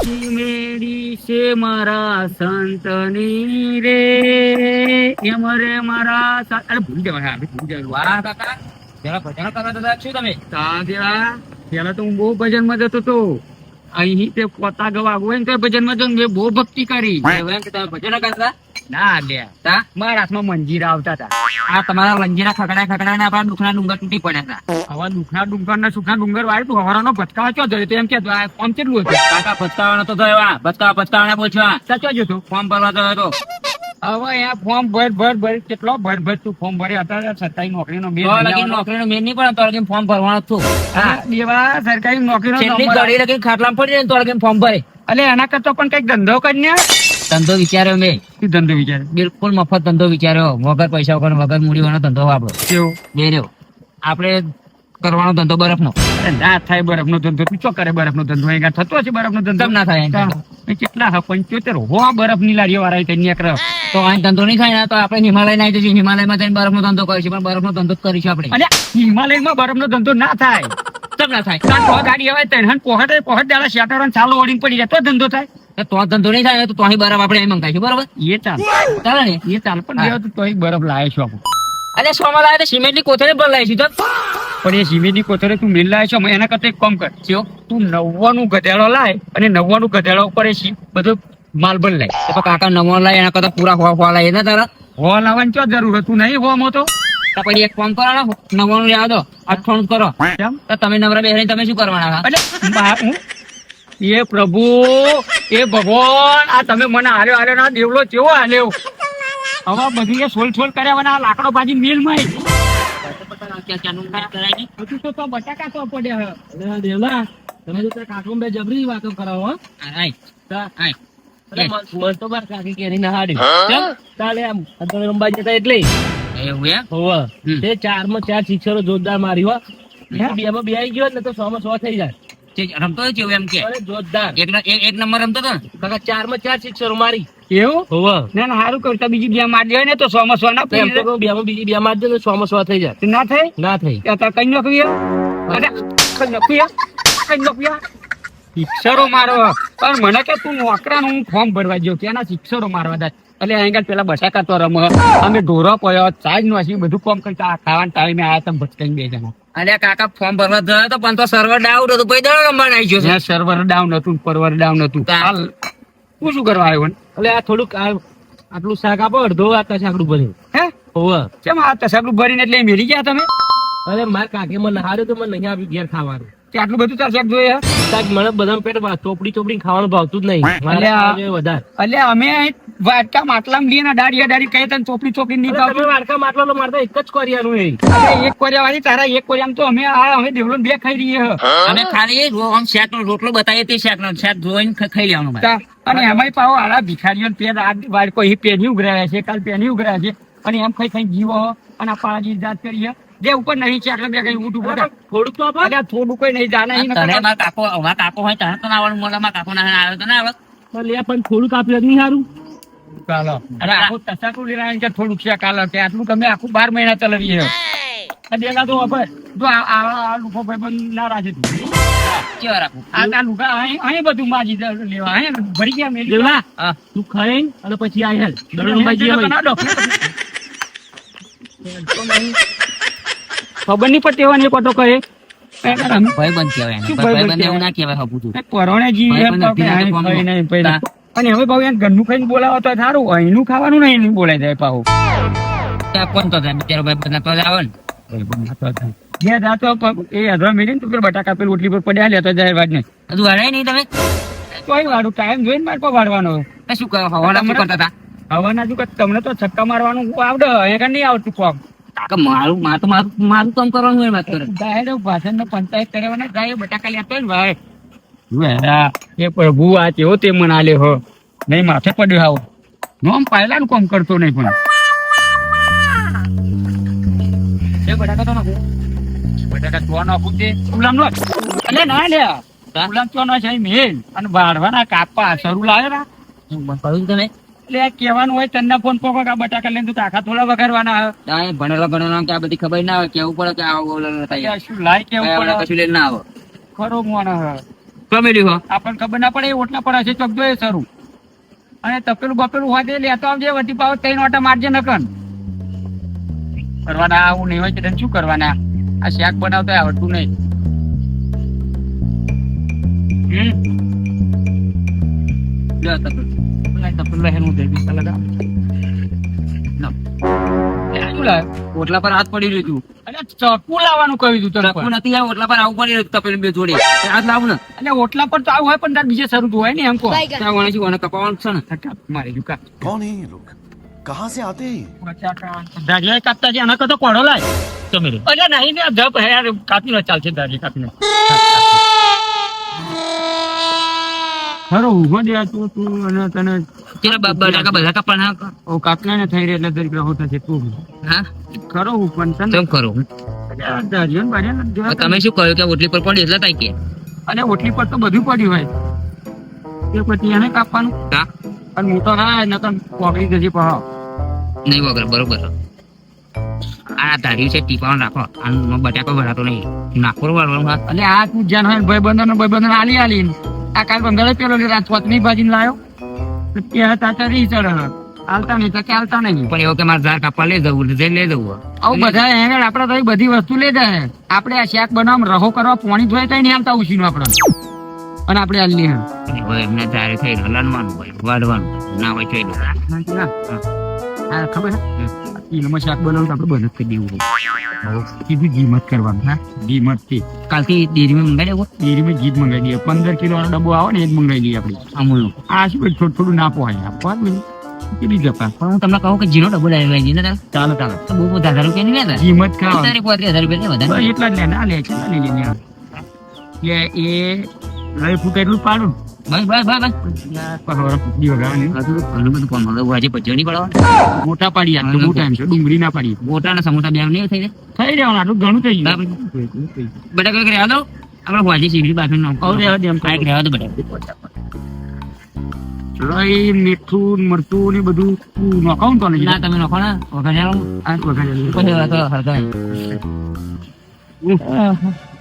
મેરી છે મારા સંતની રે એમ રે મારા અરે ભૂલી જવાય ભૂલી જવાનું. વાહ કાકા પેલા ભજન કરવા હતા શું તમે? પેલા તો હું બહુ ભજન માં જતો હતો. અહીં તે પોતા ગવા હોય ને તો ભજન માં જતો મેં બહુ ભક્તિ કરી. એમ કે તમે ભજન કરતા? ના લે મારા હાથમાં મંજીરા આવતા હતા. આ તમારા લંજીરા ખકડા ને આપણા દુખના ડુંગર તૂટી પડ્યા હતા. હવે દુખના ડુંગર ના સુખના ડુંગર વાળે તું હવારાનો ભટકાવા ચો જયો તો એમ કે ફોર્મ કેટલું હતું? કાકા પસ્તાવાનો તો થયો. પસ્તાવાના પૂછવા સાચો જ હતો. ફોર્મ ભરવા થયો હતો. હવે આ ફોર્મ ભર કેટલો ભર તું ફોર્મ ભર્યા હતા. સરકારી નોકરીનો મેલ નોકરીનો મેન નહીં પણ તો લગીન ફોર્મ ભરવાનું હતું. દેવા સરકારી નોકરીનો છેલ્લી ઘડી લગીન ખાટલામાં પડી જાય ને તો લગીન ફોર્મ ભરે. અલે એના કરતો પણ કઈક ધંધો કરીને ધંધો વિચાર્યો મેં. શું ધંધો વિચારે? બિલકુલ મફત ધંધો વિચાર્યો. વગર પૈસા વગર વગર મૂડી વાળો ધંધો આપણો કેવો? બે રહ્યો આપણે કરવાનો ધંધો બરફનો. ના થાય બરફ નો ધંધો. તું ચો કરે બરફ નો ધંધો? અહીંયા થતો હશે બરફ નો ધંધો? કેમ ના થાય? કેટલા 75 હો બરફ ની લારીઓ વાળા ત્યાં તો અહીં ધંધો નહીં થાય ને તો આપણે હિમાલય આવી જઈશું. હિમાલયમાં જઈને બરફ નો ધંધો કરીશું. પણ બરફ નો ધંધો જ કરીશું આપણે. અને હિમાલયમાં બરફ નો ધંધો ના થાય. કેમ ના થાય? ગાડી હવે ત્રણ પોહટ દાડા શેટરો ચાલુ ઓડીને પડી જાય તો ધંધો થાય. તો ધંધો નહીં થાય તો અહીં બરફ આપણે અહીં મંગાવીશું. બરોબર? એ ચાલે ચાલે ને? એ ચાલે પણ તો બરફ લાવે છો આપણે. અરે સોમાં લાવે તો સિમેન્ટ ની કોથળી પર લાવીશું. તો પણ એ સિમેન્ટની કોથળે તું મિલ લાવે છો એના કરતા એક કામ કર. તું 90 ગધેડો લાય અને 90 ગધેડા ઉપર બધો માલ બન લાય. તો કાકા નમો લાય એના કરતા પૂરા હો લાય ને તારા હો લાવવાની શું જરૂર હતું? નહીં હો મો તો પછી એક ફોન કરો ને 90 લેવા દો 8 કરો. તો તમે નવરા બેહરી તમે શું કરવાના? એ પ્રભુ એ ભગવાન આ તમે મને હાલ્યો ના દેવલો કેવો હાલ્યો. હવે બધું એ સોલ કર્યા આ લાકડો ભાજી મિલ માં બટાકા તો પડ્યા. દેવલા તમે તો કાકો બે જબરી વાતો કરાવો. તો બાર કાકી કેરી ના હાડી ચાલે આમ તમે રંબા જતા એટલે એવું એમ હોવ. તે 4 માં 4 સિક્સરો જોરદાર મારી હો. 2 માં 2 આવી ગયો ને તો 100 માં 100 થઈ જાય. રમતો કેવું એમ કે જોરદાર એક નંબર રમતો હતો ને કાકા. 4 માં 4 સિક્સરો મારી. એવું હોવ. ના સારું કરતા બીજી 2 મારી જાય ને તો 100 માં 100 ના એમ તો 2 માં બીજી 2 મારી દે ને 100 માં 100 થઈ જાય. ના થઈ કઈ નોકરી શિક્ષરો મારો પણ મને કે તું નોકરાનું હું ફોર્મ ભરવા ગયો ત્યાંના શિક્ષરો મારવા દે. એટલે અહીં પેલા બટાકા તો રમ અમે ઢોરો પડ્યો ચાજ નો બધું કોમ કરતા ખાવાના ટાઈમે આયા તમે ભટકાઈને 2 જણા. અરે કાકા ફોર્મ ભરવા થયો તો પણ તો સર્વર ડાઉન હતું. પછી દડો રમવા આવી ગયો. જ્યાં સર્વર ડાઉન હતું સર્વર ડાઉન હતું. તું શું કરવા આવ્યો? એટલે આ થોડુંક આટલું શાક આપો અડધો આ તસાકડું ભર્યું. હે હોવ કેમ આ તસાકડું ભરીને એટલે મેલી ગયા તમે? અરે માર કાકે મને હાર્યો તો મને નહીં આવ્યું ઘેર ખાવાનું. આટલું બધું તાર શાક જોઈએ? મને બધા પેટ ચોપડી ખાવાનું ભાવતું જ નહીં વધારે. એટલે અમે વાટકા માટલામાં લઈએ ને દાડી કહે તને ચોપડી નહીં ભાવતું. વાટકા માટલા મારતા એક જ કોરિયાનું એક કોરિયા વાળી તારા એક કોરિયામાં તો અમે દેવલો 2 ખાઈ રહીએ. અમે ખાલી શાક નો રોટલો બતાવીએ તે શાક જોઈને ખાઈ લેવાનું. અને એમાંય પાવો આડા ભિખારીઓ બાળકો પેની ઉઘરાયા છે કાલ પેની ઉઘરાયા છે અને એમ ખાઈ જીવો અને આ પાળાજી જાત કરીએ જે ઉપર નહીં છે આટલા બે કઈ ઊંટું પડે થોડુંક તો થોડું કોઈ નહીં જાણે. કાકો હોય તારે તો ના આવવાનું. મોઢામાં કાકો ના આવે તો ના આવે લે પણ થોડુંક આપ્યું નહીં સારું. ચાલો અરે આખું તસાકું લેવાનું છે થોડુંક છે કાલ આટલું તમે આખું 12 મહિના ચલાવીએ. દેખા તો હવે જો આ લોકો ભાઈ ના રાજે આ લુગા અહીં બધું માજી લેવા અહીં ભરી ગયા મેલી. તું ખાઈ અને પછી આ હેલ ખબર નહીં પડતી હોય કોટો કહે ભાઈ બંધ કહેવાય. અને હવે ભાવ ઘરનું ખાઈને બોલાવો તો સારું. અહીંનું ખાવાનું નહીં એનું બોલાય જાય પાહુ. કોણ તો બિચારો ભાઈ બંધ તો આવે ને બટાકા પેલું ઓટલી પર પડ્યા લેતો જાય વાત નહીં બધું વાળાય નહીં તમે કોઈ વાળું ટાઈમ જોઈને મારે કોઈ વાળવાનો શું કરો હવાના શું કરતા હતા? હવાના શું તમને તો છક્કા મારવાનું આવડે અહીંયા નહીં આવતું કોમ. કાકા મારું કામ કરવાનું હોય વાત કરે ડાયરેક્ટ ભાષણ નો પંચાયત કરવાના જાય બટાકા લેતો ને ભાઈ. એ પ્રભુ આ કેવો તે મનાલે હો નહીં માથે પડ્યો આવો નોમ પહેલા નું કામ કરતો નહીં પણ બટાકા તો નાખું બટાકા તો નાખું તે ગુલામ નો એટલે ના લે ગુલામ તો ના છે મેલ અને વાળવાના કાપા શરૂ લાવે ના કહ્યું તમે એટલે કેવાનું હોય તને ફોન પોકો કે બટાકા લઈને તું આખા થોડા વગાડવાના ભણેલા કે આ બધી ખબર ના આવે કેવું પડે કે આવો શું લાય કેવું પડે કશું લઈને ના આવો ખરો મોણ કમેલી હો આપણને ખબર ના પડે એ ઓટલા પર હશે ચોક એ સરું અને તપેલું બપેલું હોય તે લેતો આવજે વટી પાવ ત્રણ ઓટા મારજે નકન કરવાના આવું નહીં હોય છે શું કરવાના આ શાક બનાવતા આવડતું નહીં ઓટલા પર હાથ પડી રહ્યું અરે ચકુ લાવવાનું કહ્યું તું તને ચકુ નથી આ ઓટલા પર આવું પડી રહ્યું તપેલું બે જોડે હાથ લાવું ને એટલે ઓટલા પર તો આવું હોય પણ તાર બીજે શરૂ હોય ને એમ કહો ત્યાં વણે વણે કપાવાનું છે ને મારી દુકા कौन है ये लोग कहाँ से आते हैं દાઢિયા કાપતા છે આના કરતો કોડો લાય તમે અરે નહીં ને જપ હે યાર કાપી નો ચાલશે દાઢી કાપી નો ખરો ઉભો દે તું અને તને તેરા બધા કપાના ઓ કાપના ને થઈ રહે એટલે દરેક હોતા છે તું હા ખરો હું પણ તને કેમ કરું દાઢિયા બાઢિયા તમે શું કહ્યું કે ઓટલી પર પડી એટલે તાઈ કે અને ઓટલી પર તો બધું પડ્યું હોય તે પછી એને કાપવાનું કા અને મોટો ના નકર પકડી જશે પહાવ નહીં વગર બરોબર આ ધાર્યું છે ટીપાውን રાખો આનો બટાકો ભરાતો નહીં નાખો વાળવાનું હાથ એટલે આ તું જ્યાં હોય ભાઈબંધો આલી આલી આ કાલ બંગાળે પેલો રાજકોટની ભાજીને લાયો ત્યાં તાતા રહી ચડે હાલતા નહીં તો કે હાલતા નહીં પણ એવું કે મારે ઝાડ કાપવા લઈ જવું લઈ જવું આવું બધા હેંગળ આપડે તો બધી વસ્તુ લઈ જાય આપડે આ શાક બનાવવા રહો કરવા પાણી ધોય તો નહીં આવતા ઉછીનું આપડે અને આપડે હાલી હવે એમને ત્યારે થઈ લણવાનું હોય વાળવાનું ના હોય થઈ હા ખબર એમાં શાક બનાવવું આપડે બંધ કરી દેવું સીધું જીમત કરવાનું હા જીમત થી કાલથી ડેરીમાં મંગાવી દેવો ડેરીમાં જીત મંગાવી દઈએ 15 કિલો વાળો ડબ્બો આવે ને એ જ મંગાવી દઈએ આપડે અમૂલનું આ શું થોડું થોડું ના પોહાય આપવા કેટલી જપા પણ હું તમને કહું કે જીનો ડબ્બો લાવી ને ચાલો ચાલો તો બહુ 1000 રૂપિયા નહીં લેતા જીમત ખાવા 35,000 રૂપિયા વધારે એટલા જ લે ના લે કેટલા લઈ લે એ લઈ ફૂટ એટલું પાડું બસ ઘણું બધું કામ હવે આજે પચો નહીં પડવા મોટા પાડી આટલું મોટા એમ છે ડુંગળી ના પાડી મોટા ને સમોસા બે નહીં થઈ થઈ રહેવાનું આટલું ઘણું થઈ ગયું બેટા કઈ રહેવા દો આપણે વાજી સીગડી બાકી નામ રહેવા દે એમ કાંઈક રહેવા દો બેટા લઈ મીઠું મરચું ને બધું નખાવું તો નહીં ના તમે નખો ને વઘારેલું આ વઘારેલું પછી તો હરગાય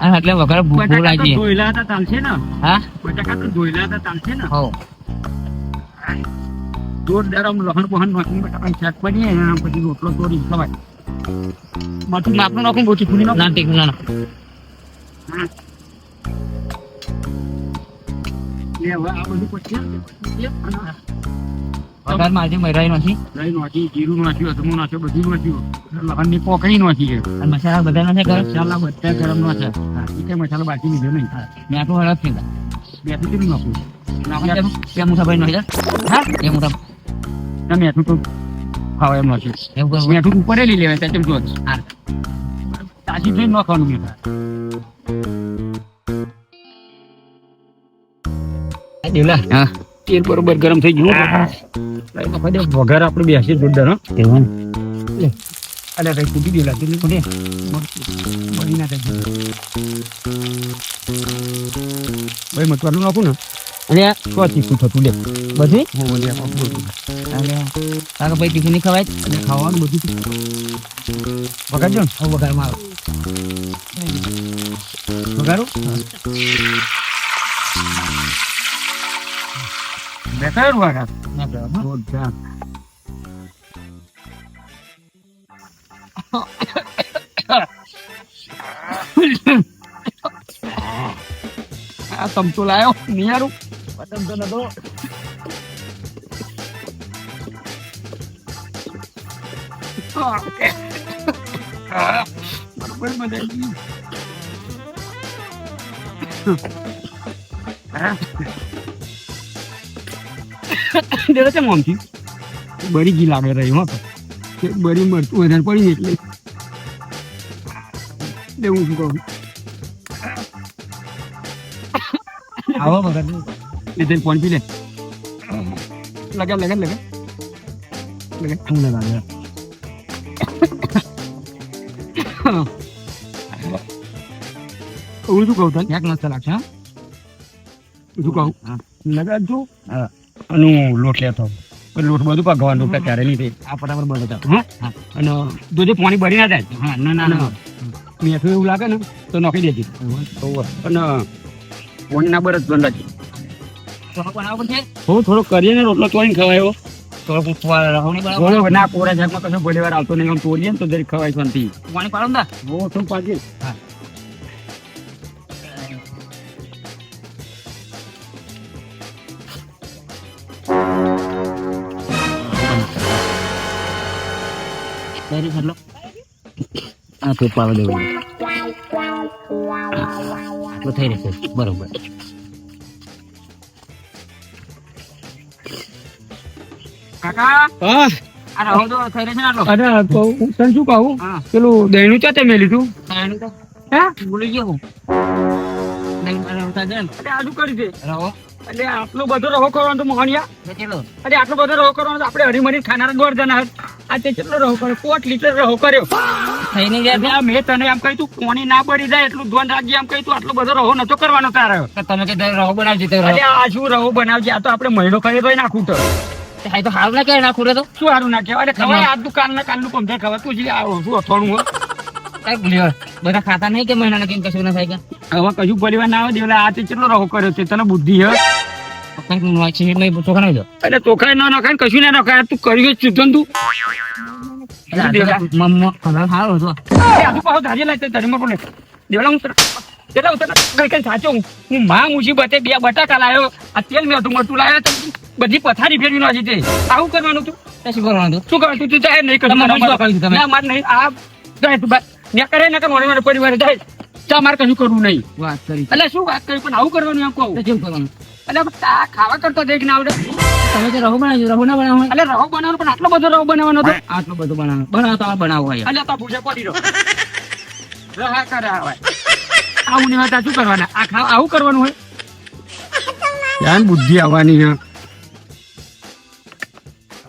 આ એટલે વઘારે ભૂખ લાગી ધોઈલા હતા ચાલશે ને હા બટાકા તો ધોઈલા હતા ચાલશે ને હો જોરદાર આમ લહણ બહણ નાખીને બટાકા શાક બનીએ એના પછી રોટલો તોડી ખવાય માથું માપનું નાખું બહુ ચીકુની નાખું ના ટીક ના લે હવે આ બધું પછી વઘાર મારજી મરાઈ નથી દહીં નાખી જીરું નાખ્યું અધમું નાખ્યું બધું નાખ્યું લહણની પોકળી નાખી અને મસાલા બધા નથી કર મસાલા બધા ગરમ નાખ્યા હા એ કઈ મસાલો બાકી લીધો નહીં મેં આટલું હળદ થઈ બેથી કેટલું નાખું બે મુઠા ભાઈ નહીં હા બે મુઠા ના મેઠું તો ખાવા એમ નાખ્યું એવું કરું મેઠું ઉપર લઈ લેવાય ત્યાં જો તાજી જોઈને નાખવાનું મેઠા દેવલા હા તેલ બરોબર ગરમ થઈ ગયું વઘાર આપણે બેસી જોરદાર હો એવું અરે કઈ કૂટી દેલા કેટલી કૂટે બની ના થાય ભાઈ મતવાનું નાખું ને અને તો તીખું થતું લે બધી અને કાકા ભાઈ ટીફિન નહીં ખવાય અને ખાવાનું બધું વઘારજો ને હું વઘારમાં વઘારું બેઠા વઘાર જોરદાર આ તમતો લાયો નિયારું તમતો નતો બરોબર મજા આવી દેલો છે મોમથી બરી જી લાગે રહી હો બરી મરતું વધારે પડી ને એટલે દેવું શું કહું આવો વગર એ તેલ ફોન પી લે લગા લગા લગા લગા તું લગા લગા હું શું કહું તને એક મસ્ત લાગશે હા શું કહું લગાડજો અને લોટ લેતો લોટ બધું પગવાનું લોટ ક્યારે નહીં થઈ આ ફટાફટ બધો હા અને જોજે પાણી ભરી ના જાય હા ના ના ના મેઠું એવું લાગે ને તો નાખી દેજે અને કોની ના બરસ બંધ હતી તો બનાવવો પડશે હું થોડો કરીએ ને રોટલો ચોઈને ખવાયો થોડો પૂછવા રહું બરાબર થોડો ના કોરા જાગમાં કશો ભલે વાર આવતો નહીં આમ તોડીએ ને તો જરી ખવાય શાંતિ પાણી પાડો ને હો શું પાછી હા ડેરી ફરલો આ તો પાવ દેવું આટલું થઈ રહેશે બરોબર કાકા હા આ રહો તો થઈ રહેશે ને આટલો અરે કહું તને શું કહું હા પેલું દહીણું ચાતે મેં લીધું એનું તો હે ભૂલી ગયો હું દહીં બનાવતા જાય ને એટલે આજુ કરી દે રહો એટલે આટલો બધો રહો કરવાનો તો મોહનિયા કેટલો અરે આટલો બધો રહો કરવાનો તો આપણે હરીમરી ખાનારા દોઢ જણા આ તે કેટલો રહો કર્યો 5 લીટર રહો કર્યો થઈ નહીં જાય આ મેં તને એમ કહ્યું તું કોની ના પડી જાય એટલું ધ્યાન રાખજે એમ કહ્યું તું આટલો બધો રહો નતો કરવાનો તારે તમે કે રહો બનાવજો તો અરે આ શું રહો બનાવજે આ તો આપણે મહિનો કરીએ તોય નાખું તો તો હાલ ના કે નાખું રે તો શું સારું ના કહેવાય ખવાય આ દુકાન કાલનું કમજોર ખવાય તું જે આવો શું અથોણું હોય કઈ ભૂલ્યો બધા ખાતા નહીં કે મહિના કઈ કશું ના થાય કે હવે કશું પરિવાર ના આવે દેવલા આ તે કેટલો રહો કર્યો છે તને બુદ્ધિ હે ચોખા નહીં એટલે ચોખાઈ ના નખાય ને કશું ના નખાય તું કર્યું જ શુદ્ધ તું સારો હતો આજુ પાછો ધારી લાગે ધરીમાં પણ દેવલા હું કેટલા ઉતર કઈ સાચો હું માં મુસીબતે 2 બટાકા લાવ્યો આ તેલ મેં હતું મોટું લાવ્યો તો બધી પથારી ફેરવી નાખી તે આવું કરવાનું તું શું કરવાનું શું કરવાનું તું જાય નહીં કરું ના માર નહીં આ જાય તું ને કરે ને કે મારો પરિવાર જાય ચા મારે કશું કરવું નહીં વાત કરી એટલે શું વાત કરી પણ આવું કરવાનું એમ કહું કેમ કરવાનું એટલે આ ખાવા કરતો દેખ ના આવડે તમે જે રહો બનાવજો રહો ના બનાવો એટલે રવો બનાવવાનો પણ આટલો બધો રવો બનાવવાનો હતો આટલું બધું બનાવો તો આ બનાવો હોય એટલે તો ભૂસે પડી રહ્યો રહા કરે આવે આવું નહીં હોય તો શું કરવાના આ ખાવા આવું કરવાનું હોય ધ્યાન બુદ્ધિ આવવાની છે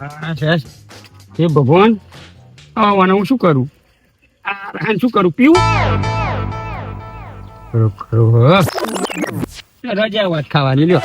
હા છે હે ભગવાન આવવાના હું શું કરું આ શું કરું પીવું રજા વાત ખાવાની લ્યો